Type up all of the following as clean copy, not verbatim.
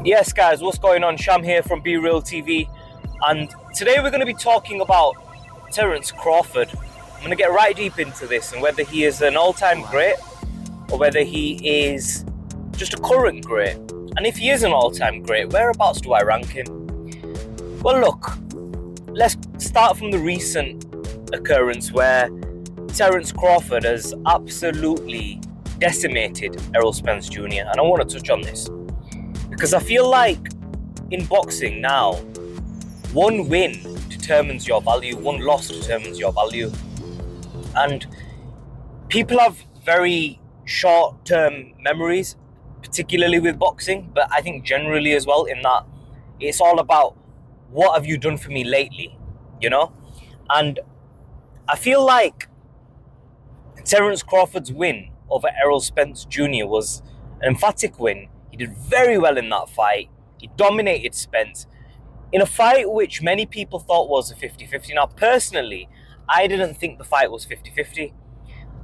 Yes, guys, what's going on? Sham here from Be Real TV, and today we're going to be talking about Terence Crawford. I'm going to get right deep into this and whether he is an all-time great or whether he is just a current great. And if he is an all-time great, whereabouts do I rank him? Well, look, let's start from the recent occurrence where Terence Crawford has absolutely decimated Errol Spence Jr. And I want to touch on this because I feel like in boxing now, one win determines your value, one loss determines your value. And people have very short-term memories, particularly with boxing, but I think generally as well, in that it's all about what have you done for me lately, you know? And I feel like Terence Crawford's win over Errol Spence Jr. was an emphatic win. He did very well in that fight. He dominated Spence in a fight which many people thought was a 50-50. Now, personally, I didn't think the fight was 50-50.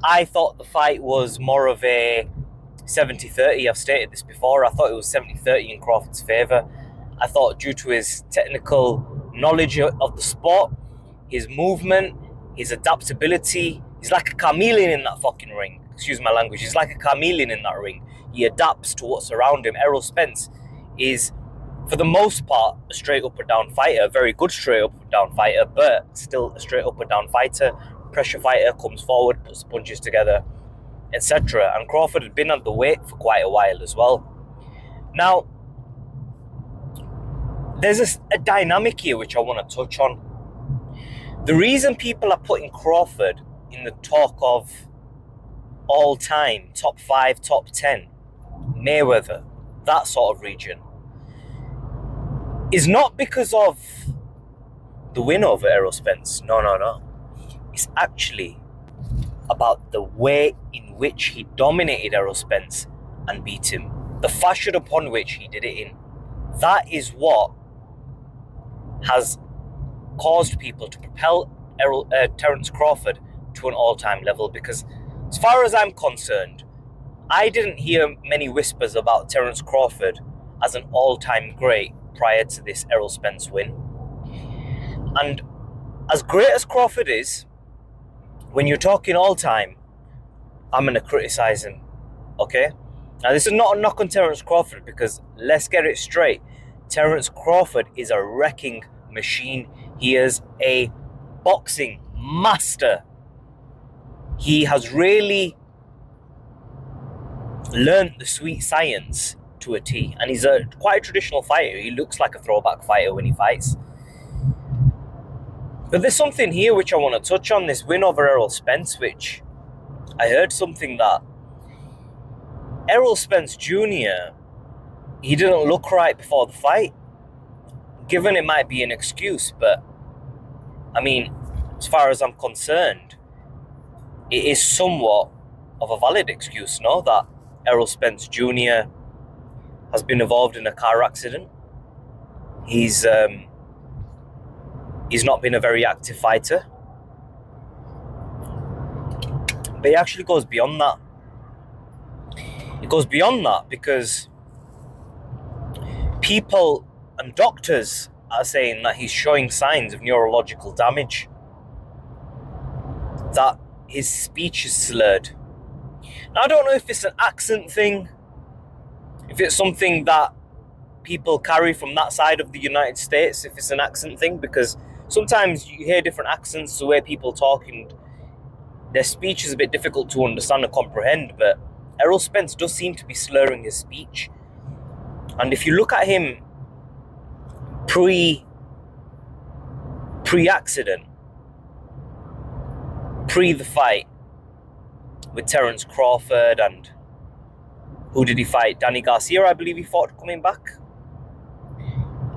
I thought the fight was more of a 70-30. I've stated this before. I thought it was 70-30 in Crawford's favour. I thought due to his technical knowledge of the sport, his movement, his adaptability, he's like a chameleon in that fucking ring. Excuse my language. He's like a chameleon in that ring. He adapts to what's around him. Errol Spence is, for the most part, a straight up or down fighter. A very good straight up or down fighter, but still a straight up or down fighter. Pressure fighter, comes forward, puts punches together, etc. And Crawford had been at the weight for quite a while as well. Now, there's a dynamic here which I want to touch on. The reason people are putting Crawford in the talk of all time, top 5, top 10, Mayweather, that sort of region, is not because of the win over Errol Spence. No. It's actually about the way in which he dominated Errol Spence and beat him. The fashion upon which he did it in. That is what has caused people to propel Terence Crawford to an all-time level, because as far as I'm concerned, I didn't hear many whispers about Terence Crawford as an all-time great prior to this Errol Spence win. And as great as Crawford is, when you're talking all-time, I'm going to criticize him, okay? Now, this is not a knock on Terence Crawford, because let's get it straight. Terence Crawford is a wrecking machine. He is a boxing master. He has really learned the sweet science to a T, and he's quite a traditional fighter. He looks like a throwback fighter when he fights. But there's something here which I want to touch on, this win over Errol Spence, which I heard something that Errol Spence Jr., he didn't look right before the fight. Given it might be an excuse, but I mean, as far as I'm concerned, it is somewhat of a valid excuse, no? That Errol Spence Jr. has been involved in a car accident. He's not been a very active fighter. But it actually goes beyond that. It goes beyond that because people and doctors are saying that he's showing signs of neurological damage, that his speech is slurred. Now, I don't know if it's an accent thing, if it's something that people carry from that side of the United States, if it's an accent thing, because sometimes you hear different accents, the way people talk, and their speech is a bit difficult to understand and comprehend, but Errol Spence does seem to be slurring his speech. And if you look at him pre-accident, pre the fight with Terence Crawford, and who did he fight? Danny Garcia, I believe he fought coming back.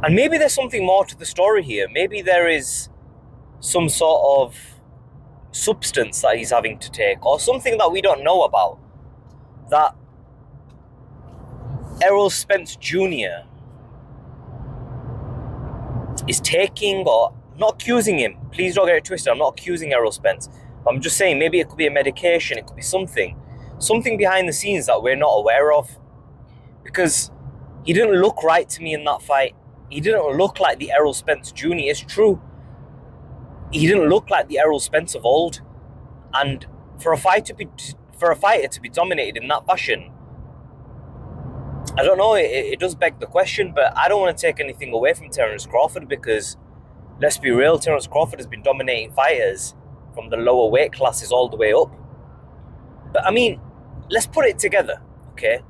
And maybe there's something more to the story here. Maybe there is some sort of substance that he's having to take, or something that we don't know about, that Errol Spence Jr. is taking, or not accusing him. Please don't get it twisted. I'm not accusing Errol Spence. I'm just saying maybe it could be a medication. It could be something behind the scenes that we're not aware of. Because He didn't look right to me in that fight. He didn't look like the Errol Spence Jr. It's true. He didn't look like the Errol Spence of old. And for a fighter to be dominated in that fashion, I don't know, it does beg the question, but I don't want to take anything away from Terence Crawford because, let's be real, Terence Crawford has been dominating fighters from the lower weight classes all the way up. But I mean, let's put it together, okay?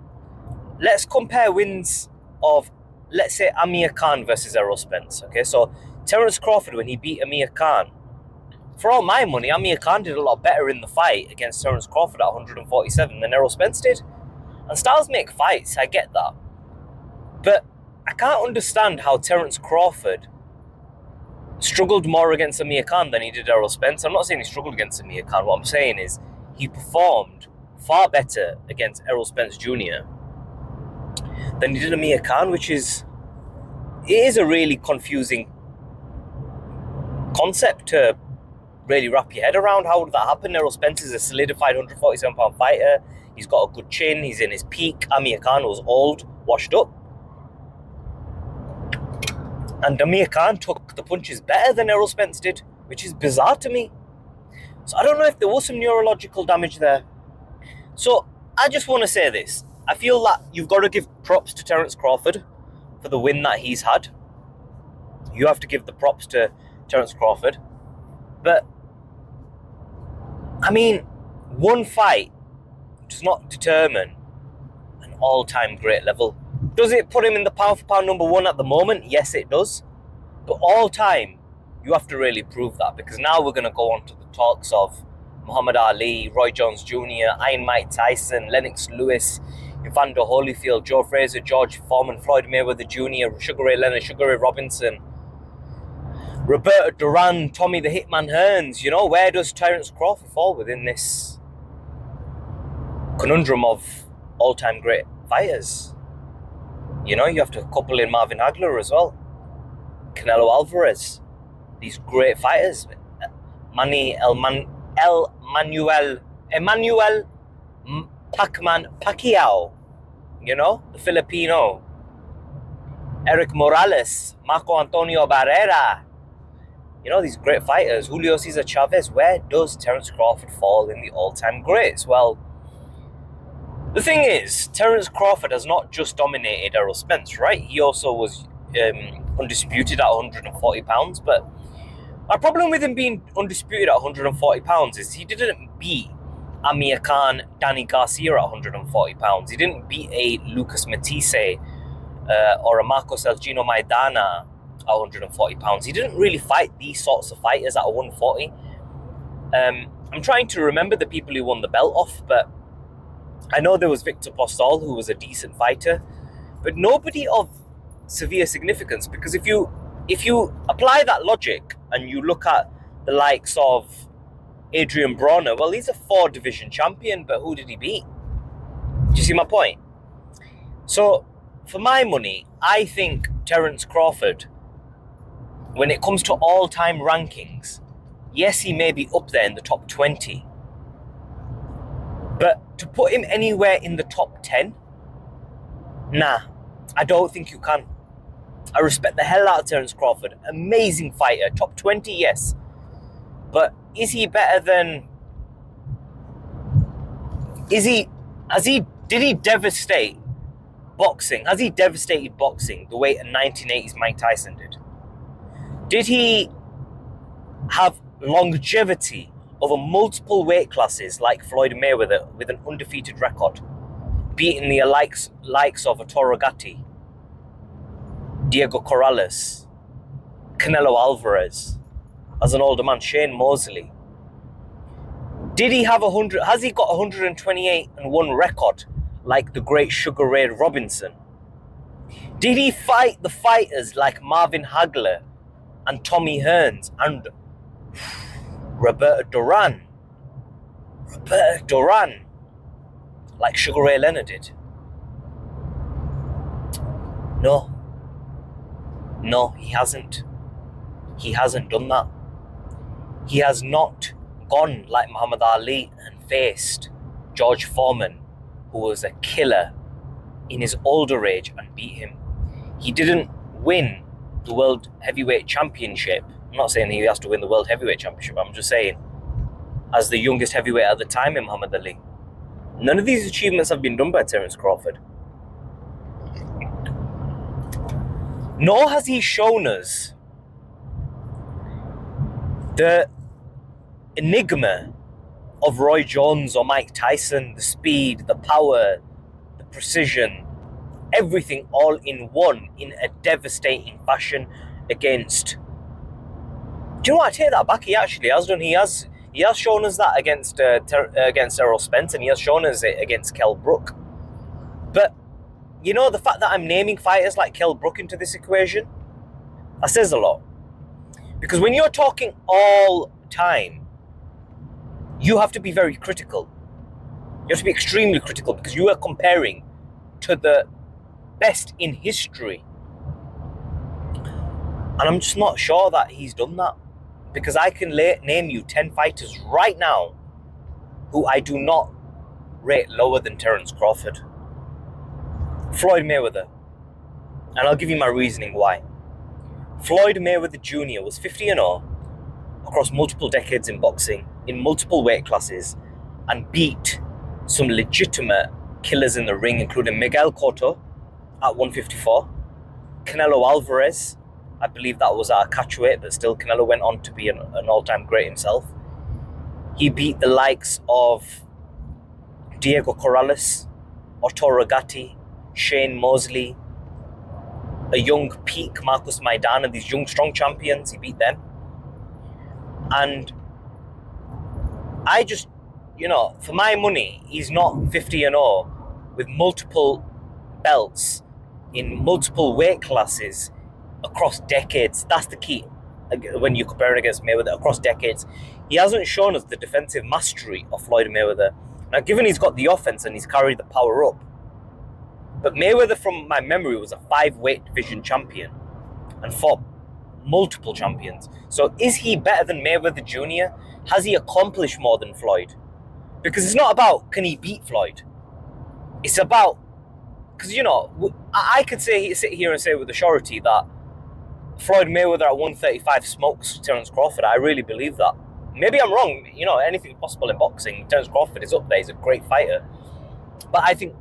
Let's compare wins of, let's say, Amir Khan versus Errol Spence, okay? So Terence Crawford, when he beat Amir Khan, for all my money, Amir Khan did a lot better in the fight against Terence Crawford at 147 than Errol Spence did. And styles make fights, I get that. But I can't understand how Terence Crawford struggled more against Amir Khan than he did Errol Spence. I'm not saying he struggled against Amir Khan. What I'm saying is he performed far better against Errol Spence Jr. than he did Amir Khan, which is, it is a really confusing concept to really wrap your head around. How would that happen? Errol Spence is a solidified 147-pound fighter. He's got a good chin. He's in his peak. Amir Khan was old, washed up. And Amir Khan took the punches better than Errol Spence did, which is bizarre to me. So I don't know if there was some neurological damage there. So I just want to say this. I feel that you've got to give props to Terence Crawford for the win that he's had. You have to give the props to Terence Crawford. But, I mean, one fight does not determine an all-time great level. Does it put him in the pound-for-pound number one at the moment? Yes, it does. But all-time, you have to really prove that, because now we're going to go on to the talks of Muhammad Ali, Roy Jones Jr., Iron Mike Tyson, Lennox Lewis, Evander Holyfield, Joe Frazier, George Foreman, Floyd Mayweather Jr., Sugar Ray Leonard, Sugar Ray Robinson, Roberto Duran, Tommy the Hitman Hearns. You know, where does Terence Crawford fall within this conundrum of all-time great fighters? You know, you have to couple in Marvin Hagler as well, Canelo Alvarez, these great fighters, Emmanuel Pacman Pacquiao, you know, the Filipino, Eric Morales, Marco Antonio Barrera, you know, these great fighters, Julio Cesar Chavez. Where does Terence Crawford fall in the all-time greats? Well, the thing is, Terence Crawford has not just dominated Errol Spence, right? He also was undisputed at 140 pounds, but my problem with him being undisputed at 140 pounds is he didn't beat Amir Khan, Danny Garcia at 140 pounds. He didn't beat a Lucas Matisse or a Marcos Elgino Maidana at 140 pounds. He didn't really fight these sorts of fighters at 140. I'm trying to remember the people who won the belt off, but I know there was Victor Postol, who was a decent fighter, but nobody of severe significance, because if you apply that logic and you look at the likes of Adrian Bronner, well, he's a 4-division champion, but who did he beat? Do you see my point? So, for my money, I think Terence Crawford, when it comes to all-time rankings, yes, he may be up there in the top 20, but to put him anywhere in the top 10, nah, I don't think you can. I respect the hell out of Terence Crawford. Amazing fighter. Top 20, yes. But is he better than... Did he devastate boxing? Has he devastated boxing the way a 1980s Mike Tyson did? Did he have longevity over multiple weight classes like Floyd Mayweather with an undefeated record, beating the likes of Arturo Gatti, Diego Corrales, Canelo Alvarez, as an older man, Shane Mosley? Did he have has he got 128-1 record like the great Sugar Ray Robinson? Did he fight the fighters like Marvin Hagler and Tommy Hearns and Roberto Duran, like Sugar Ray Leonard did? No, he hasn't. He hasn't done that. He has not gone like Muhammad Ali and faced George Foreman, who was a killer in his older age and beat him. He didn't win the World Heavyweight Championship. I'm not saying he has to win the World Heavyweight Championship. I'm just saying, as the youngest heavyweight at the time in Muhammad Ali. None of these achievements have been done by Terence Crawford. Nor has he shown us the enigma of Roy Jones or Mike Tyson, the speed, the power, the precision, everything all in one in a devastating fashion against... Do you know what? I take that back. He actually has done. He has shown us that against Errol Spence, and he has shown us it against Kell Brook. But you know, the fact that I'm naming fighters like Kell Brook into this equation, that says a lot. Because when you're talking all time, you have to be very critical. You have to be extremely critical because you are comparing to the best in history. And I'm just not sure that he's done that. Because I can name you 10 fighters right now who I do not rate lower than Terence Crawford. Floyd Mayweather. And I'll give you my reasoning why. Floyd Mayweather Jr. was 50-0 across multiple decades in boxing, in multiple weight classes, and beat some legitimate killers in the ring, including Miguel Cotto at 154, Canelo Alvarez, I believe that was at a catchweight, but still Canelo went on to be an all-time great himself. He beat the likes of Diego Corrales, Arturo Gatti, Shane Mosley, a young peak Marcus Maidana, these young strong champions, he beat them. And I just, for my money, he's not 50-0 with multiple belts in multiple weight classes across decades. That's the key when you compare it against Mayweather across decades. He hasn't shown us the defensive mastery of Floyd Mayweather. Now, given he's got the offense and he's carried the power up, but Mayweather, from my memory, was a 5-weight division champion and fought multiple champions. So is he better than Mayweather Jr.? Has he accomplished more than Floyd? Because it's not about can he beat Floyd. It's about, because, I could sit here and say with a surety that Floyd Mayweather at 135 smokes Terence Crawford. I really believe that. Maybe I'm wrong. Anything's possible in boxing. Terence Crawford is up there. He's a great fighter. But I think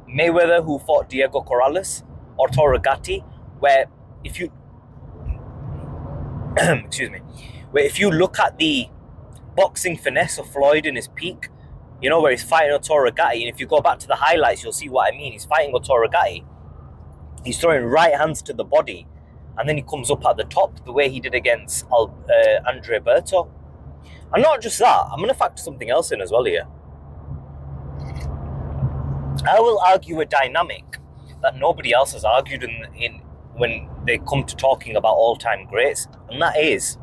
Mayweather, who fought Diego Corrales or Arturo Gatti, where if you where if you look at the boxing finesse of Floyd in his peak, where he's fighting Arturo Gatti, and if you go back to the highlights, you'll see what I mean. He's fighting Arturo Gatti. He's throwing right hands to the body, and then he comes up at the top the way he did against Andre Berto. And not just that, I'm going to factor something else in as well here. I will argue a dynamic that nobody else has argued in when they come to talking about all-time greats, and that is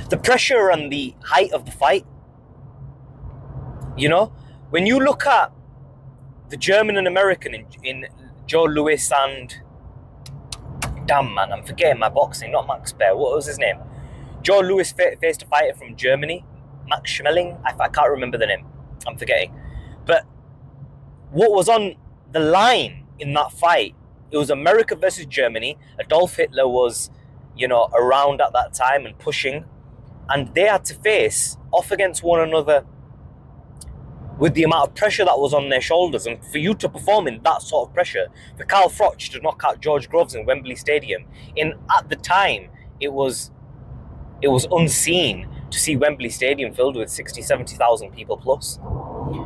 the pressure and the height of the fight. When you look at the German and American in Joe Louis and... Damn, man, I'm forgetting my boxing, not Max Baer. What was his name? Joe Louis faced a fighter from Germany, Max Schmeling. I can't remember the name. I'm forgetting. But what was on the line in that fight, it was America versus Germany. Adolf Hitler was, around at that time and pushing. And they had to face off against one another with the amount of pressure that was on their shoulders. And for you to perform in that sort of pressure, for Karl Froch to knock out George Groves in Wembley Stadium, at the time, it was unseen to see Wembley Stadium filled with 60, 70,000 people plus.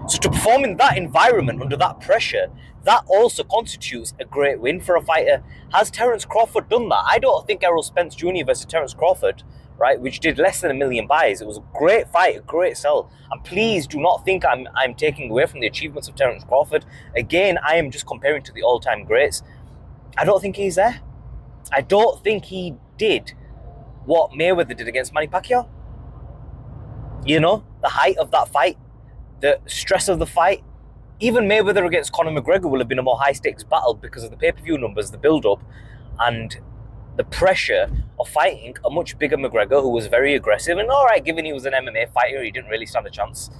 So to perform in that environment, under that pressure, that also constitutes a great win for a fighter. Has Terence Crawford done that? I don't think Errol Spence Jr. versus Terence Crawford, right, which did less than 1 million buys. It was a great fight, a great sell. And please do not think I'm taking away from the achievements of Terence Crawford. Again, I am just comparing to the all-time greats. I don't think he's there. I don't think he did what Mayweather did against Manny Pacquiao. The height of that fight, the stress of the fight. Even Mayweather against Conor McGregor will have been a more high-stakes battle because of the pay-per-view numbers, the build-up, and the pressure of fighting a much bigger McGregor who was very aggressive. And all right, given he was an MMA fighter, he didn't really stand a chance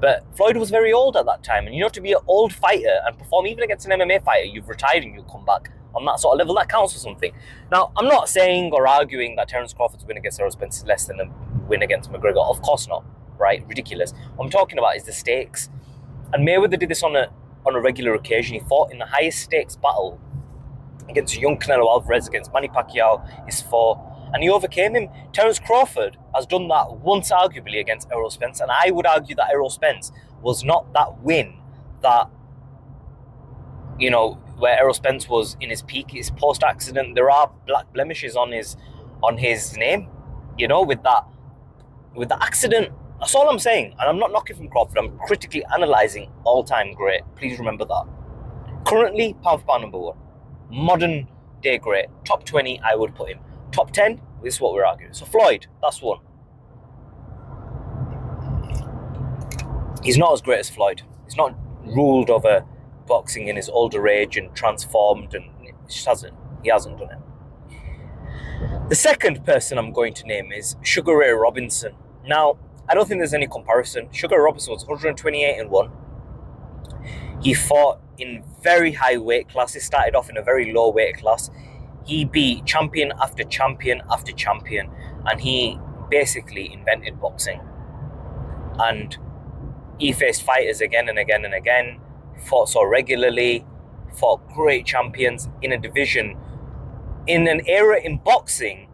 But Floyd was very old at that time, and to be an old fighter and perform even against an MMA fighter, you've retired and you come back on that sort of level, that counts for something. Now, I'm not saying or arguing that Terence Crawford's win against Errol Spence is less than a win against McGregor. Of course not, right? Ridiculous. What I'm talking about is the stakes. And Mayweather did this on a regular occasion. He fought in the highest stakes battle against young Canelo Alvarez, against Manny Pacquiao, his foe, and he overcame him. Terence Crawford has done that once, arguably, against Errol Spence, and I would argue that Errol Spence was not that win that, where Errol Spence was in his peak. His post-accident, there are black blemishes on his name, with the accident. That's all I'm saying, and I'm not knocking from Crawford. I'm critically analysing all-time great. Please remember that. Currently, pound for pound number one. Modern day great. Top 20, I would put him. Top 10, this is what we're arguing. So Floyd, that's one. He's not as great as Floyd. He's not ruled over boxing in his older age and transformed, and he hasn't done it. The second person I'm going to name is Sugar Ray Robinson. Now, I don't think there's any comparison. Sugar Ray Robinson was 128-1. He fought in very high weight classes, started off in a very low weight class. He beat champion after champion after champion, and he basically invented boxing. And he faced fighters again and again and again, fought so regularly, fought great champions in a division, in an era in boxing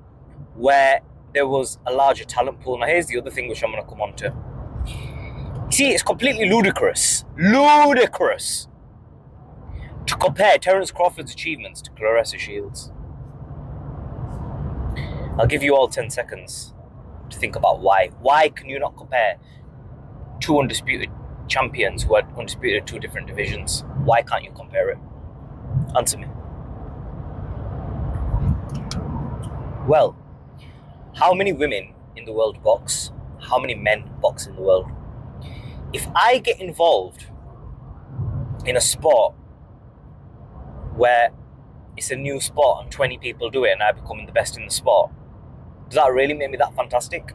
where there was a larger talent pool. Now here's the other thing which I'm going to come on to. See, it's completely ludicrous to compare Terence Crawford's achievements to Claressa Shields. I'll give you all 10 seconds to think about why. Why can you not compare two undisputed champions who are undisputed in two different divisions? Why can't you compare it? Answer me. Well, how many women in the world box? How many men box in the world? If I get involved in a sport where it's a new sport and 20 people do it and I become the best in the sport, does that really make me that fantastic?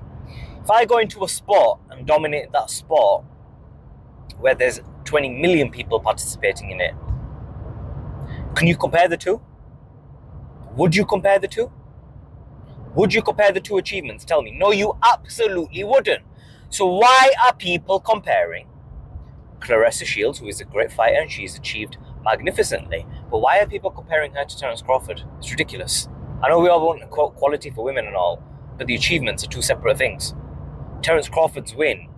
If I go into a sport and dominate that sport where there's 20 million people participating in it, can you compare the two? Would you compare the two? Would you compare the two achievements? Tell me. No, you absolutely wouldn't. So why are people comparing Claressa Shields, who is a great fighter and she's achieved magnificently, but why are people comparing her to Terence Crawford? It's ridiculous. I know we all want quality for women and all, but the achievements are two separate things. Terence Crawford's win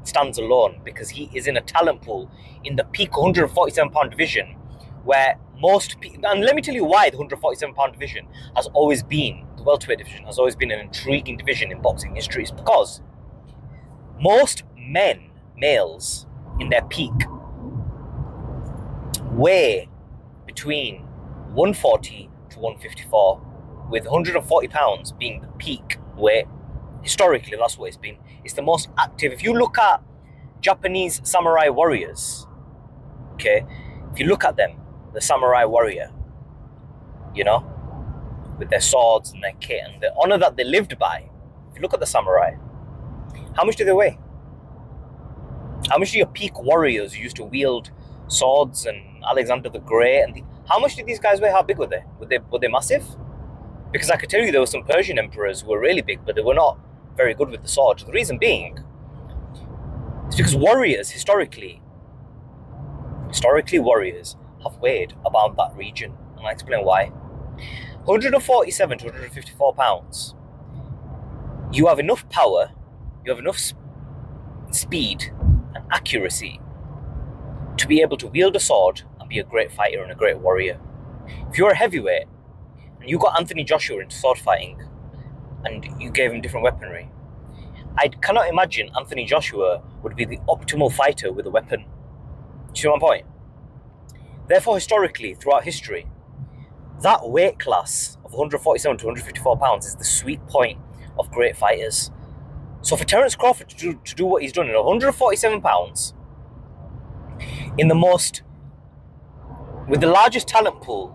stands alone because he is in a talent pool in the peak 147-pound division where most people, and let me tell you why the 147-pound division has always been, the welterweight division has always been an intriguing division in boxing history. It's because most males in their peak weigh between 140 to 154, with 140 pounds being the peak weight. Historically, that's what it's been. It's the most active. If you look at Japanese samurai warriors, okay, if you look at them, the samurai warrior, with their swords and their kit and the honor that they lived by, if you look at the samurai, how much do they weigh? How much do your peak warriors who used to wield swords and Alexander the Great, and how much did these guys weigh? How big were they? Were they massive? Because I could tell you there were some Persian emperors who were really big, but they were not very good with the sword. The reason being is because warriors, historically warriors have weighed about that region. And I'll explain why. 147 to 154 pounds. You have enough power, you have enough speed and accuracy to be able to wield a sword and be a great fighter and a great warrior. If you're a heavyweight and you got Anthony Joshua into sword fighting and you gave him different weaponry, I cannot imagine Anthony Joshua would be the optimal fighter with a weapon. Do you see my point? Therefore, historically, throughout history, that weight class of 147 to 154 pounds is the sweet point of great fighters. So for Terence Crawford to do what he's done in 147 pounds, with the largest talent pool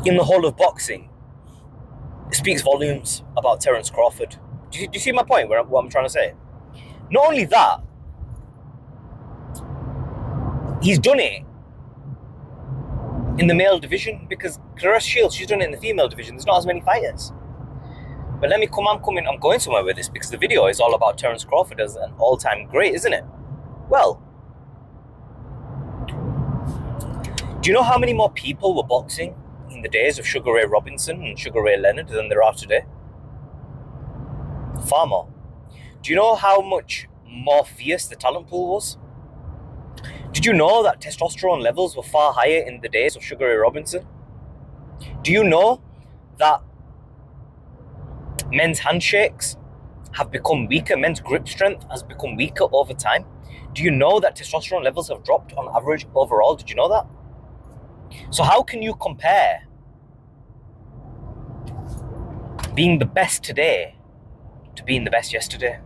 in the whole of boxing, it speaks volumes about Terence Crawford. Do you see my point, what I'm trying to say? Not only that, He's done it in the male division because Claressa Shields, she's done it in the female division. There's not as many fighters. But I'm going somewhere with this because the video is all about Terence Crawford as an all-time great, isn't it? Well, do you know how many more people were boxing in the days of Sugar Ray Robinson and Sugar Ray Leonard than there are today? Far more. Do you know how much more fierce the talent pool was? Did you know that testosterone levels were far higher in the days of Sugar Ray Robinson? Do you know that men's handshakes have become weaker? Men's grip strength has become weaker over time. Do you know that testosterone levels have dropped on average overall? Did you know that? So how can you compare being the best today to being the best yesterday?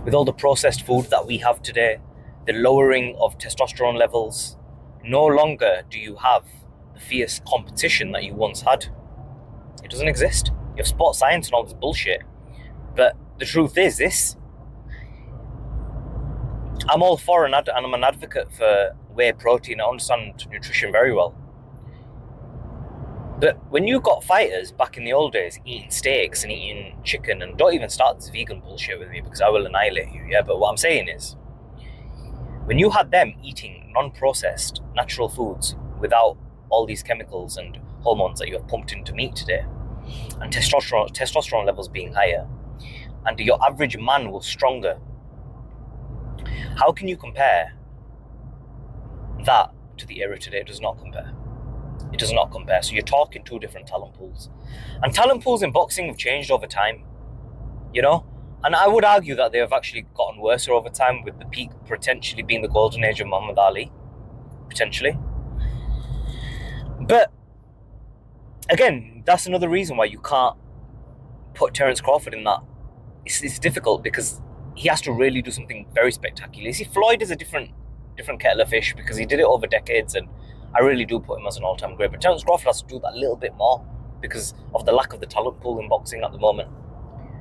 With all the processed food that we have today, the lowering of testosterone levels, no longer do you have the fierce competition that you once had. It doesn't exist. You have sports science and all this bullshit. But the truth is this. I'm all for and I'm an advocate for whey protein. I understand nutrition very well. But when you got fighters back in the old days eating steaks and eating chicken, and don't even start this vegan bullshit with me because I will annihilate you, yeah? But what I'm saying is, when you had them eating non-processed natural foods without all these chemicals and hormones that you have pumped into meat today, and testosterone levels being higher, and your average man was stronger, how can you compare that to the era today? It does not compare. It does not compare. So you're talking two different talent pools. And talent pools in boxing have changed over time, you know? And I would argue that they have actually gotten worse over time, with the peak potentially being the golden age of Muhammad Ali, potentially. But again, that's another reason why you can't put Terence Crawford in that. It's difficult because he has to really do something very spectacular. You see, Floyd is a different kettle of fish because he did it over decades, and I really do put him as an all-time great. But Terence Crawford has to do that a little bit more because of the lack of the talent pool in boxing at the moment.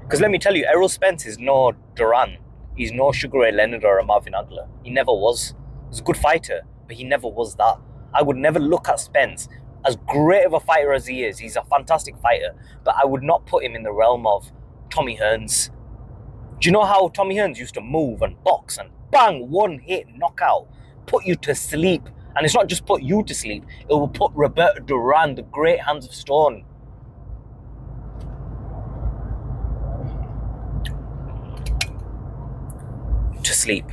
Because let me tell you, Errol Spence is no Duran. He's no Sugar Ray Leonard or a Marvin Hagler. He never was. He's a good fighter, but he never was that. I would never look at Spence, as great of a fighter as he is. He's a fantastic fighter, but I would not put him in the realm of Tommy Hearns. Do you know how Tommy Hearns used to move and box and bang, one hit, knockout, put you to sleep? And it's not just put you to sleep, it will put Roberto Duran, the great hands of stone, to sleep.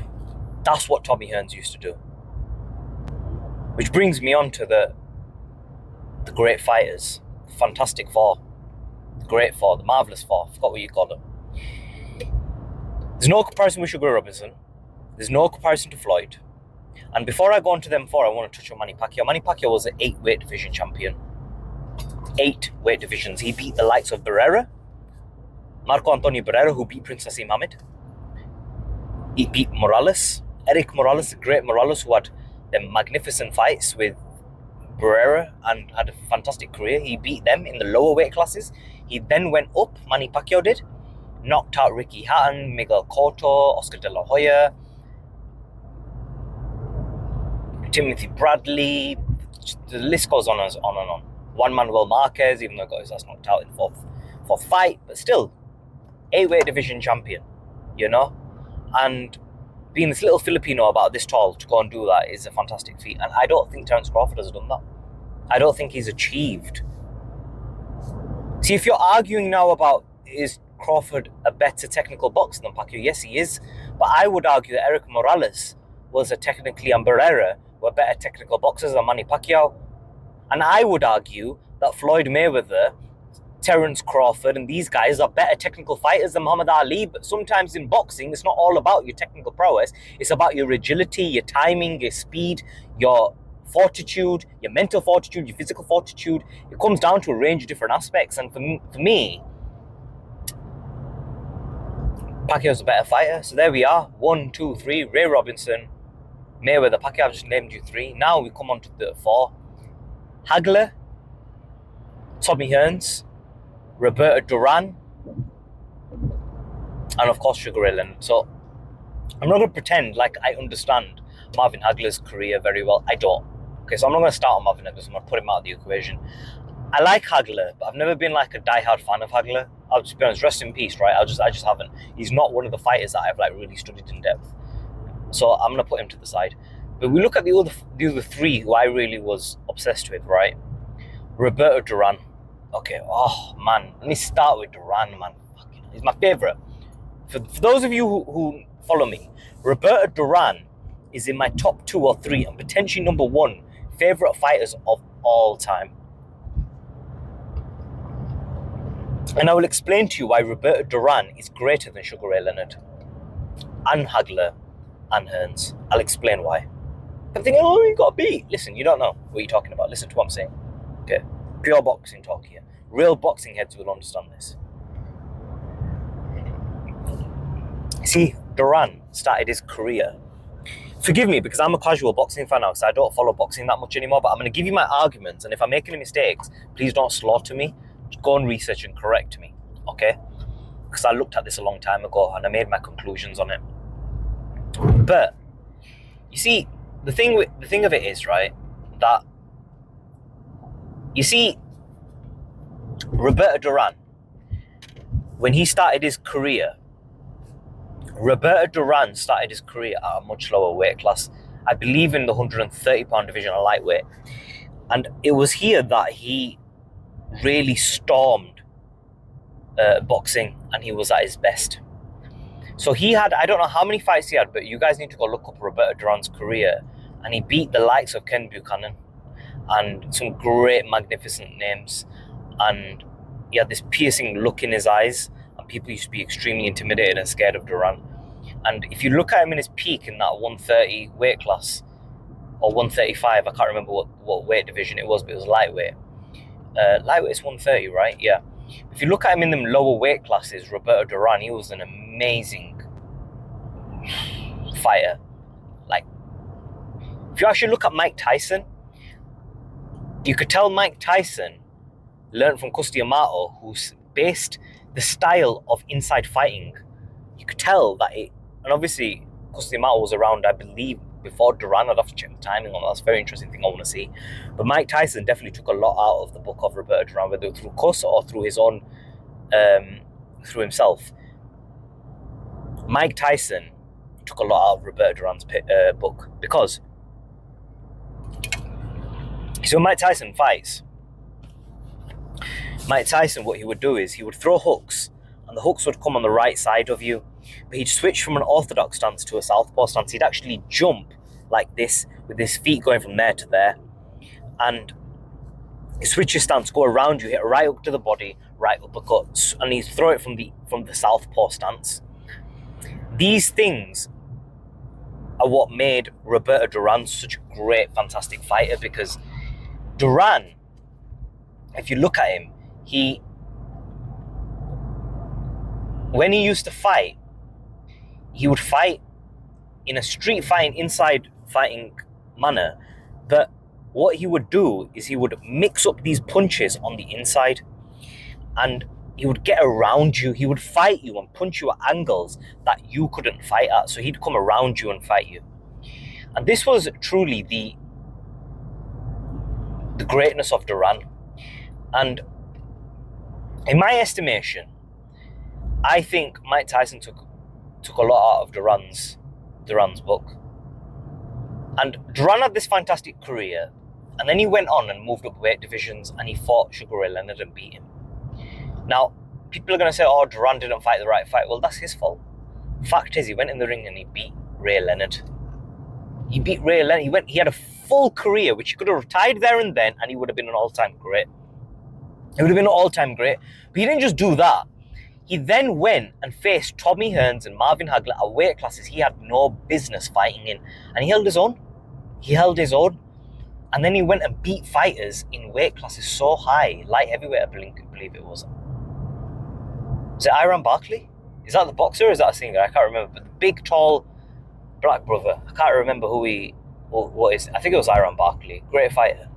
That's what Tommy Hearns used to do. Which brings me on to the great fighters, the Fantastic Four, the Great Four, the Marvelous Four, I forgot what you call them. There's no comparison with Sugar Ray Robinson. There's no comparison to Floyd. And before I go on to them four, I want to touch on Manny Pacquiao. Manny Pacquiao was an 8 weight division champion. 8 weight divisions. He beat the likes of Barrera, Marco Antonio Barrera, who beat Prince Nassim Hamed. He beat Morales, Eric Morales, the great Morales, who had them magnificent fights with Barrera and had a fantastic career. He beat them in the lower weight classes. He then went up, Manny Pacquiao did, knocked out Ricky Hatton, Miguel Cotto, Oscar De La Hoya, Timothy Bradley. The list goes on and on. Juan Manuel Marquez, even though he got his ass knocked out in fourth fight, but still 8 weight division champion, you know? And being this little Filipino about this tall to go and do that is a fantastic feat. And I don't think Terence Crawford has done that. I don't think he's achieved. See, if you're arguing now about is Crawford a better technical boxer than Pacquiao, yes, he is. But I would argue that Eric Morales was and Barrera were better technical boxers than Manny Pacquiao. And I would argue that Floyd Mayweather, Terence Crawford, and these guys are better technical fighters than Muhammad Ali. But sometimes in boxing, it's not all about your technical prowess. It's about your agility, your timing, your speed, your fortitude, your mental fortitude, your physical fortitude. It comes down to a range of different aspects. And for me, Pacquiao's a better fighter. So there we are. 1, 2, 3. Ray Robinson, Mayweather, Pacquiao. I've just named you 3. Now we come on to the 4. Hagler, Tommy Hearns, Roberto Duran, and of course Sugar Ray Leonard. So I'm not going to pretend like I understand Marvin Hagler's career very well? I don't. Okay, so I'm not going to start on Marvin Hagler, so I'm going to put him out of the equation. I like Hagler, but I've never been like a diehard fan of Hagler. I'll just be honest, rest in peace, right? I just haven't. He's not one of the fighters that I've like really studied in depth. So I'm going to put him to the side. But we look at the other three who I really was obsessed with, right? Roberto Duran. Okay, oh man, let me start with Duran, man. He's my favorite. For those of you who follow me, Roberto Duran is in my top 2 or 3 and potentially number 1 favorite fighters of all time. And I will explain to you why Roberto Duran is greater than Sugar Ray Leonard and Hagler and Hearns. I'll explain why. I'm thinking, oh, you got to beat. Listen, you don't know what you're talking about. Listen to what I'm saying. Okay, pure boxing talk here. Real boxing heads will understand this. See, Duran started his career. Forgive me, because I'm a casual boxing fan now, so I don't follow boxing that much anymore, but I'm going to give you my arguments, and if I make any mistakes, please don't slaughter me. Just go and research and correct me, okay? Because I looked at this a long time ago, and I made my conclusions on it. But, you see, the thing of it is, right, that, you see, Roberto Duran, when he started his career, Roberto Duran started his career at a much lower weight class. I believe in the 130-pound division of lightweight. And it was here that he really stormed boxing, and he was at his best. So he had, I don't know how many fights he had, but you guys need to go look up Roberto Duran's career. And he beat the likes of Ken Buchanan and some great, magnificent names. And he had this piercing look in his eyes. People used to be extremely intimidated and scared of Duran. And if you look at him in his peak in that 130 weight class, or 135, I can't remember what weight division it was, but it was lightweight. Lightweight is 130, right? Yeah. If you look at him in them lower weight classes, Roberto Duran, he was an amazing fighter. Like, if you actually look at Mike Tyson, you could tell Mike Tyson learned from Cus D'Amato, who's based the style of inside fighting. You could tell that it, and obviously Cus D'Amato was around, I believe, before Duran. I'd have to check the timing on that. That's a very interesting thing I want to see. But Mike Tyson definitely took a lot out of the book of Roberto Duran, whether through Cus or through his own, through himself. Mike Tyson took a lot out of Roberto Duran's book, because so when Mike Tyson fights, Mike Tyson, what he would do is he would throw hooks, and the hooks would come on the right side of you, but he'd switch from an orthodox stance to a southpaw stance. He'd actually jump like this, with his feet going from there to there, and you switch your stance, go around you, hit a right hook to the body, right uppercut, and he'd throw it from the southpaw stance. These things are what made Roberto Duran such a great, fantastic fighter, because Duran, if you look at him, when he used to fight, he would fight in a street fighting, inside fighting manner. But what he would do is he would mix up these punches on the inside, and he would get around you. He would fight you and punch you at angles that you couldn't fight at. So he'd come around you and fight you. And this was truly the greatness of Duran. And in my estimation, I think Mike Tyson took a lot out of Duran's book. And Duran had this fantastic career, and then he went on and moved up weight divisions, and he fought Sugar Ray Leonard and beat him. Now, people are going to say, oh, Duran didn't fight the right fight. Well, that's his fault. Fact is, he went in the ring and he beat Ray Leonard. He beat Ray Leonard. He had a full career, which he could have retired there and then, and he would have been an all-time great. He would have been an all-time great. But he didn't just do that. He then went and faced Tommy Hearns and Marvin Hagler at weight classes he had no business fighting in. And he held his own. He held his own. And then he went and beat fighters in weight classes so high, light heavyweight, I believe it was. Is it Iran Barkley? Is that the boxer or is that a singer? I can't remember. But the big, tall, black brother. I can't remember what is. I think it was Iran Barkley. Great fighter.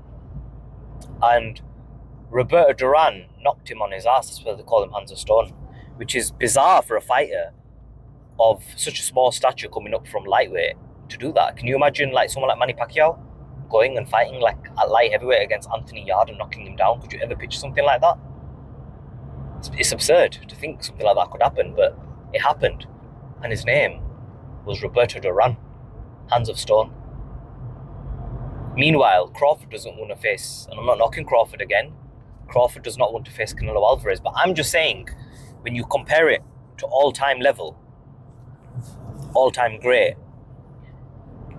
And Roberto Duran knocked him on his ass. That's why they call him Hands of Stone, which is bizarre for a fighter of such a small stature coming up from lightweight to do that. Can you imagine like someone like Manny Pacquiao going and fighting like at light heavyweight against Anthony Yarde and knocking him down? Could you ever picture something like that? It's absurd to think something like that could happen, but it happened. And his name was Roberto Duran, Hands of Stone. Meanwhile, Crawford doesn't want to face, and I'm not knocking Crawford again, Crawford does not want to face Canelo Alvarez, but I'm just saying, when you compare it to all-time level, all-time great,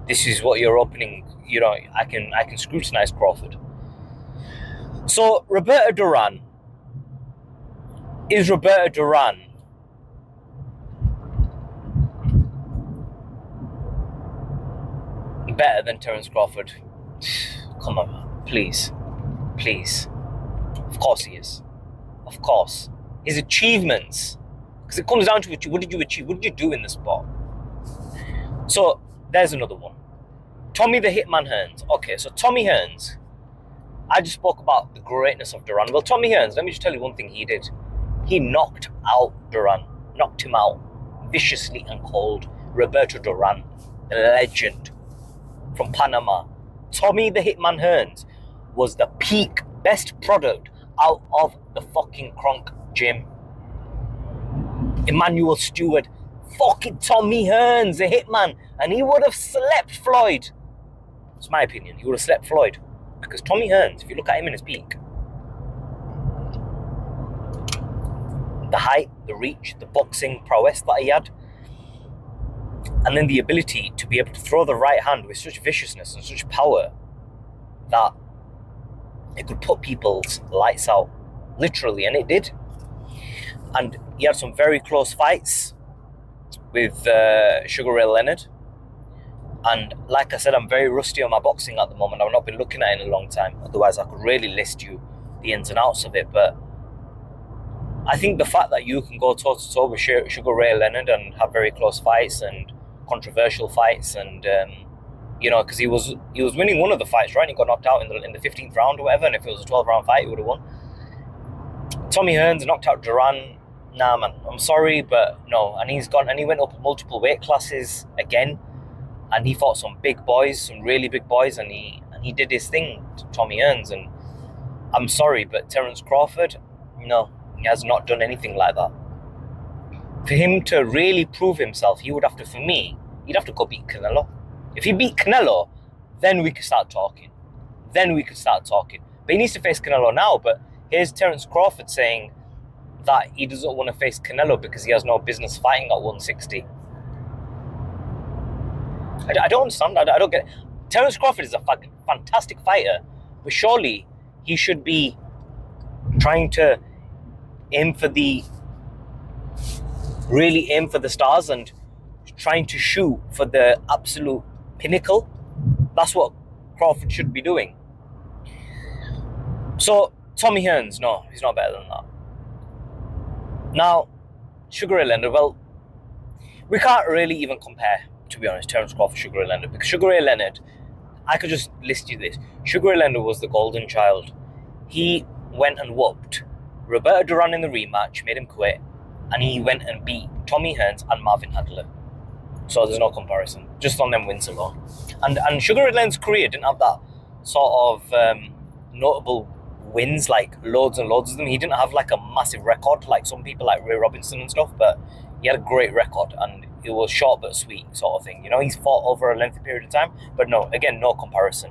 this is what you're opening, you know, I can scrutinize Crawford. So, Roberto Duran, is Roberto Duran better than Terence Crawford? Come on, man. Please. Of course he is. Of course. His achievements, because it comes down to what did you achieve? What did you do in the sport? So, there's another one. Tommy the Hitman Hearns. Okay, so Tommy Hearns, I just spoke about the greatness of Duran. Well, Tommy Hearns, let me just tell you one thing he did. He knocked out Duran. Knocked him out viciously and cold. Roberto Duran, the legend from Panama. Tommy the Hitman Hearns was the peak best product out of the fucking Kronk gym. Emmanuel Stewart, fucking Tommy Hearns, the Hitman, and he would have slept Floyd. It's my opinion. He would have slept Floyd. Because Tommy Hearns, if you look at him in his peak, the height, the reach, the boxing prowess that he had, and then the ability to be able to throw the right hand with such viciousness and such power that it could put people's lights out, literally, and it did. And he had some very close fights with Sugar Ray Leonard. And like I said, I'm very rusty on my boxing at the moment. I've not been looking at it in a long time. Otherwise, I could really list you the ins and outs of it. But I think the fact that you can go toe-to-toe with Sugar Ray Leonard and have very close fights and controversial fights, and you know, because he was winning one of the fights, right? And he got knocked out in the 15th round or whatever. And if it was a 12-round fight, he would have won. Tommy Hearns knocked out Duran. Nah, man, I'm sorry, but no. And he's gone, and he went up multiple weight classes again, and he fought some big boys, some really big boys, and he did his thing to Tommy Hearns. And I'm sorry, but Terence Crawford, no, he has not done anything like that. For him to really prove himself, he would have to, for me, he'd have to go beat Canelo. If he beat Canelo, then we could start talking. But he needs to face Canelo now. But here's Terence Crawford saying that he doesn't want to face Canelo because he has no business fighting at 160. I don't understand. I don't get it. Terence Crawford is a fantastic fighter, but surely he should be trying to really aim for the stars and trying to shoot for the absolute pinnacle. That's what Crawford should be doing. So, Tommy Hearns, no, he's not better than that. Now, Sugar Ray Leonard, well, we can't really even compare, to be honest, Terence Crawford, Sugar Ray Leonard, because Sugar Ray Leonard, I could just list you this. Sugar Ray Leonard was the golden child. He went and whooped Roberto Duran in the rematch, made him quit, and he went and beat Tommy Hearns and Marvin Hagler. So there's no comparison, just on them wins alone. And Sugar Ray Leonard's career didn't have that sort of notable wins, like loads and loads of them. He didn't have like a massive record like some people like Ray Robinson and stuff, but he had a great record, and it was short but sweet sort of thing. You know, he's fought over a lengthy period of time, but no, again, no comparison.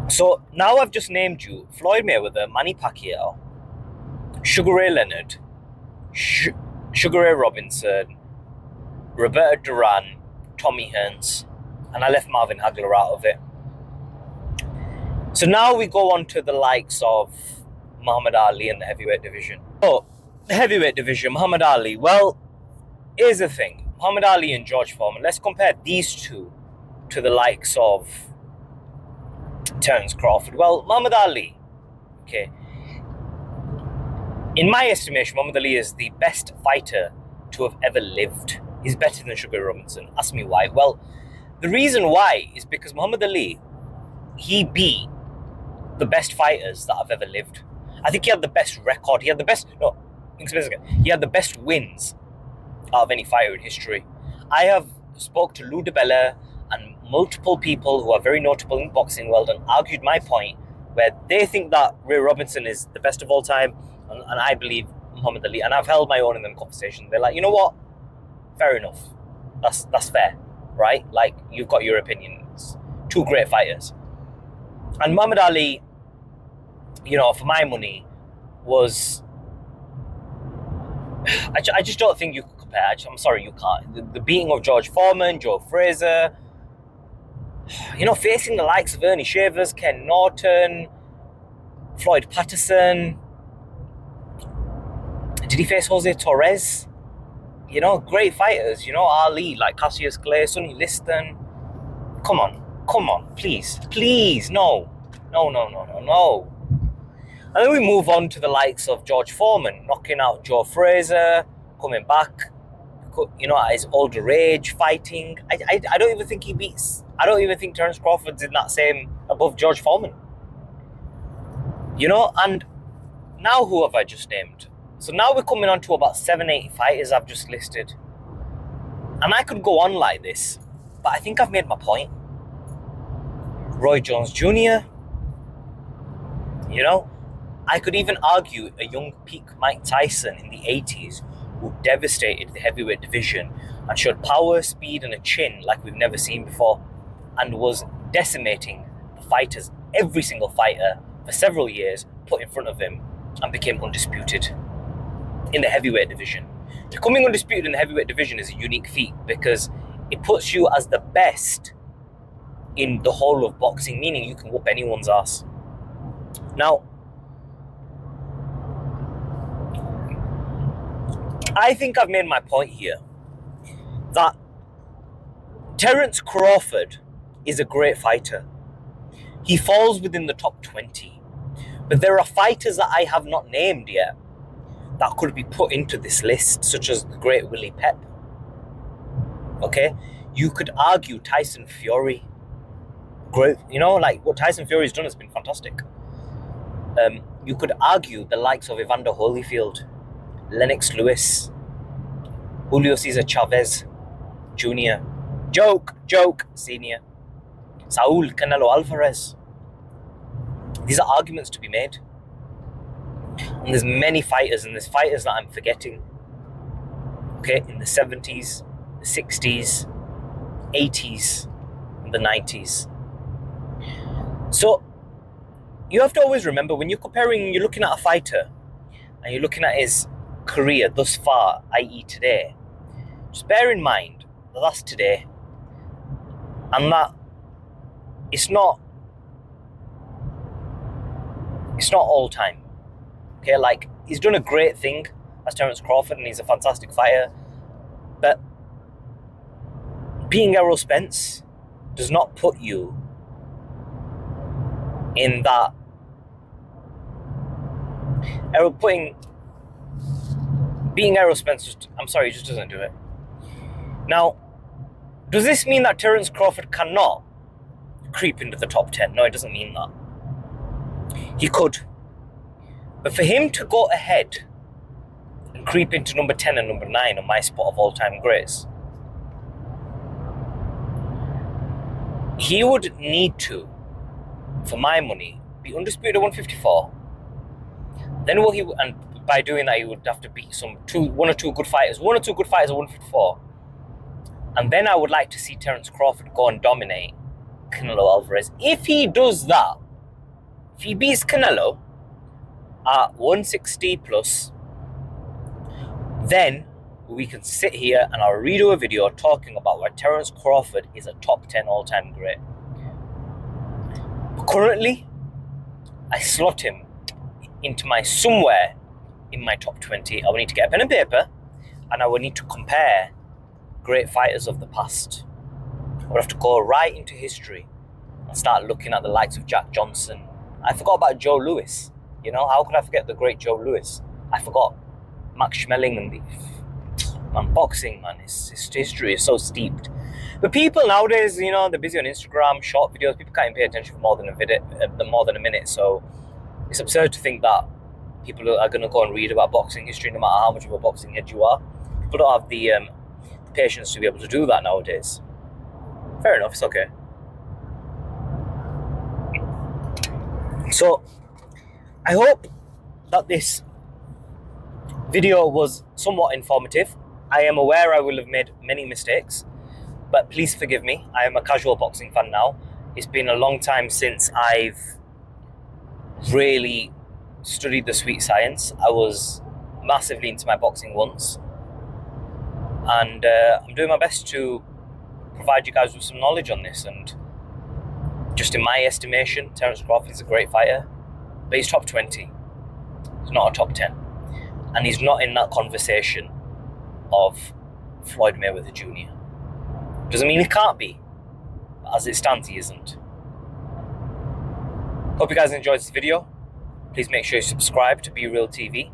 So now I've just named you Floyd Mayweather, Manny Pacquiao, Sugar Ray Leonard, Sugar Ray Robinson, Roberto Duran, Tommy Hearns, and I left Marvin Hagler out of it. So now we go on to the likes of Muhammad Ali in the heavyweight division. Oh, the heavyweight division, Muhammad Ali. Well, here's the thing. Muhammad Ali and George Foreman, let's compare these two to the likes of Terence Crawford. Well, Muhammad Ali, okay, in my estimation, Muhammad Ali is the best fighter to have ever lived. He's better than Sugar Ray Robinson. Ask me why. Well, the reason why is because Muhammad Ali, he beat the best fighters that have ever lived. I think he had the best record. He had the best wins out of any fighter in history. I have spoke to Lou DiBella and multiple people who are very notable in boxing world and argued my point, where they think that Ray Robinson is the best of all time, and I believe Muhammad Ali. And I've held my own in them conversations. They're like, you know what? Fair enough. That's fair, right? Like, you've got your opinions. Two great fighters. And Muhammad Ali, you know, for my money, was... I just don't think you could compare. I'm sorry, you can't. The beating of George Foreman, Joe Frazier, you know, facing the likes of Ernie Shavers, Ken Norton, Floyd Patterson. Did he face Jose Torres? You know, great fighters. You know, Ali, like Cassius Clay, Sonny Liston. Come on, please, no. And then we move on to the likes of George Foreman, knocking out Joe Frazier, coming back, you know, at his older age, fighting. I don't even think he beats... I don't even think Terence Crawford's in that same above George Foreman. You know, and now who have I just named? So now we're coming on to about 7-8 fighters I've just listed. And I could go on like this, but I think I've made my point. Roy Jones Jr., you know, I could even argue a young peak Mike Tyson in the 80s who devastated the heavyweight division and showed power, speed, and a chin like we've never seen before, and was decimating the fighters, every single fighter, for several years, put in front of him, and became undisputed in the heavyweight division. Becoming undisputed in the heavyweight division is a unique feat because it puts you as the best in the whole of boxing, meaning you can whoop anyone's ass. Now, I think I've made my point here that Terence Crawford is a great fighter. He falls within the top 20. But there are fighters that I have not named yet that could be put into this list, such as the great Willie Pep. Okay? You could argue Tyson Fury. Great, you know, like what Tyson Fury's done has been fantastic. You could argue the likes of Evander Holyfield, Lennox Lewis, Julio Cesar Chavez Jr., Joke Sr., Saul Canelo Alvarez. These are arguments to be made. And there's many fighters, and there's fighters that I'm forgetting. Okay, in the 70s, the 60s, 80s, and the 90s. So, you have to always remember, when you're looking at a fighter, and you're looking at his career thus far, i.e. today, just bear in mind that that's today, and that it's not all time. Okay, like, he's done a great thing as Terence Crawford, and he's a fantastic fighter, but beating Errol Spence does not put you in that. Beating Errol Spence just doesn't do it. Now, does this mean that Terence Crawford cannot creep into the top 10? No, it doesn't mean that. He could. But for him to go ahead and creep into number 10 and number 9 on my spot of all-time greats, he would need to, for my money, be undisputed at 154. Then and by doing that, he would have to beat one or two good fighters at 154. And then I would like to see Terence Crawford go and dominate Canelo Alvarez. If he does that, if he beats Canelo at 160 plus, then we can sit here and I'll redo a video talking about why Terence Crawford is a top 10 all-time great. But currently, I slot him into somewhere in my top 20. I will need to get a pen and paper, and I will need to compare great fighters of the past. I would have to go right into history and start looking at the likes of Jack Johnson. I forgot about Joe Louis. You know, how could I forget the great Joe Louis? I forgot Max Schmeling and boxing, man. His history is so steeped. But people nowadays, you know, they're busy on Instagram, short videos. People can't pay attention for more than a minute. So it's absurd to think that people are going to go and read about boxing history no matter how much of a boxing head you are. People don't have the patience to be able to do that nowadays. Fair enough, it's okay. So, I hope that this video was somewhat informative. I am aware I will have made many mistakes, but please forgive me. I am a casual boxing fan now. It's been a long time since I've really studied the sweet science. I was massively into my boxing once, and I'm doing my best to provide you guys with some knowledge on this. And just in my estimation, Terence Crawford is a great fighter, but he's top 20. He's not a top 10, and he's not in that conversation of Floyd Mayweather Jr. Doesn't mean he can't be, but as it stands, he isn't. Hope you guys enjoyed this video. Please make sure you subscribe to Be Real TV.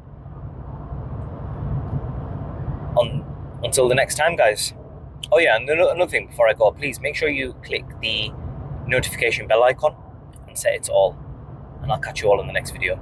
Until the next time, guys. Oh yeah, and another thing before I go, please make sure you click the notification bell icon and set it to all. And I'll catch you all in the next video.